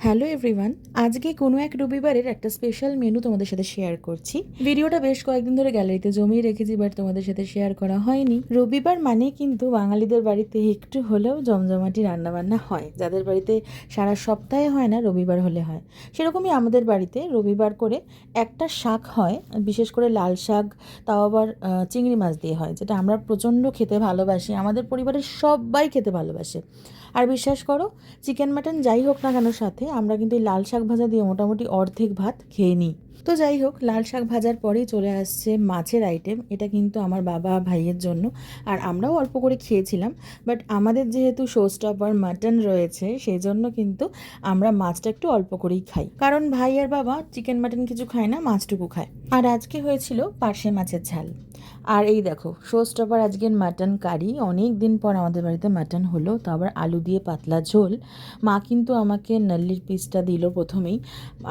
Hello everyone, আজকে কোনো এক রবিবারের একটা স্পেশাল মেনু তোমাদের সাথে শেয়ার করছি। ভিডিওটা বেশ কয়েকদিন ধরে গ্যালারিতে জমিয়ে রেখেছি, বাট তোমাদের সাথে শেয়ার করা হয়নি। রবিবার মানে কিন্তু বাঙালিদের বাড়িতে একটু হলেও জমজমাটি রান্নাবান্না হয়। যাদের বাড়িতে সারা সপ্তাহে হয় না, রবিবার হলে হয়। সেরকমই আমাদের বাড়িতে রবিবার করে একটা শাক হয়, বিশেষ করে লাল শাক, তাও আবার চিংড়ি মাছ দিয়ে হয়, যেটা আমরা প্রচণ্ড খেতে ভালোবাসি। আমাদের পরিবারের সবাই খেতে ভালোবাসে। আর বিশ্বাস করো, চিকেন মাটন যাই হোক না কেন সাথে আমরা কিন্তু এই লাল শাক ভাজা দিয়ে মোটামুটি অর্ধেক ভাত খেয়ে নিই। তো যাই হোক, লাল শাক ভাজার পরেই চলে আসছে মাছের আইটেম। এটা কিন্তু আমার বাবা ভাইয়ের জন্য, আর আমরাও অল্প করে খেয়েছিলাম। বাট আমাদের যেহেতু শো স্টপার মাটন রয়েছে, সেই জন্য কিন্তু আমরা মাছটা একটু অল্প করেই খাই, কারণ ভাই আর বাবা চিকেন মাটন কিছু খায় না, মাছটুকু খায়। আর আজকে হয়েছিল পার্শে মাছের ঝাল। আর এই দেখো, শো স্টপার আজকের মাটন কারি। অনেক দিন পর আমাদের বাড়িতে মাটন হলো, তো আবার আলু দিয়ে পাতলা ঝোল। মা কিন্তু আমাকে নাল্লির পিসটা দিল প্রথমেই,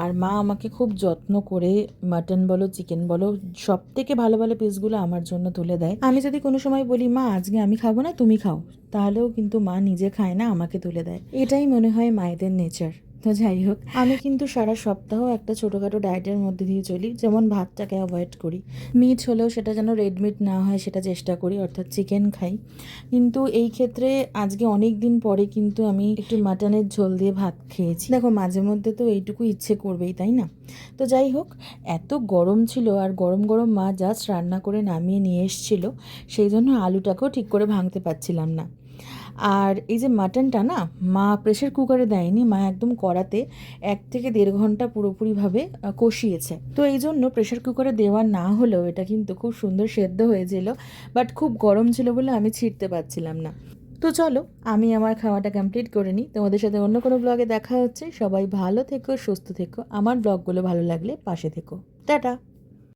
আর মা আমাকে খুব যত্ন করে মাটন বলো চিকেন বলো সব থেকে ভালো ভালো পিসগুলো আমার জন্য তুলে দেয়। আমি যদি কোনো সময় বলি মা আজকে আমি খাবো না, তুমি খাও, তাহলেও কিন্তু মা নিজে খায় না, আমাকে তুলে দেয়। এটাই মনে হয় মায়েদের নেচার। তো যাই হোক, আমি কিন্তু সারা সপ্তাহ একটা ছোটোখাটো ডায়েটের মধ্যে দিয়ে চলি। যেমন ভাতটাকে অ্যাভয়েড করি, মিট হলেও সেটা যেন রেড মিট না হয় সেটা চেষ্টা করি, অর্থাৎ চিকেন খাই। কিন্তু এই ক্ষেত্রে আজকে অনেক দিন পরে কিন্তু আমি একটু মাটনের ঝোল দিয়ে ভাত খেয়েছি। দেখো, মাঝে মধ্যে তো এইটুকু ইচ্ছে করবেই, তাই না? তো যাই হোক, এত গরম ছিল, আর গরম গরম মা জাস্ট রান্না করে নামিয়ে নিয়ে এসেছিল, সেই জন্য আলুটাকেও ঠিক করে ভাঙতে পারছিলাম না। আর এই যে মাটনটা না, মা প্রেশার কুকারে দেয়নি, মা একদম কড়াতে 1 থেকে 1.5 ঘন্টা পুরোপুরিভাবে কষিয়েছে। তো এই জন্য প্রেশার কুকারে দেওয়া না হলেও এটা কিন্তু খুব সুন্দর সেদ্ধ হয়েছিল, বাট খুব গরম ছিল বলে আমি ছিঁড়তে পারছিলাম না। তো চলো, আমি আমার খাওয়াটা কমপ্লিট করে নিই। তোমাদের সাথে অন্য কোনো ব্লগে দেখা হচ্ছে। সবাই ভালো থেকো, সুস্থ থেকো। আমার ব্লগগুলো ভালো লাগলে পাশে থেকো। টাটা।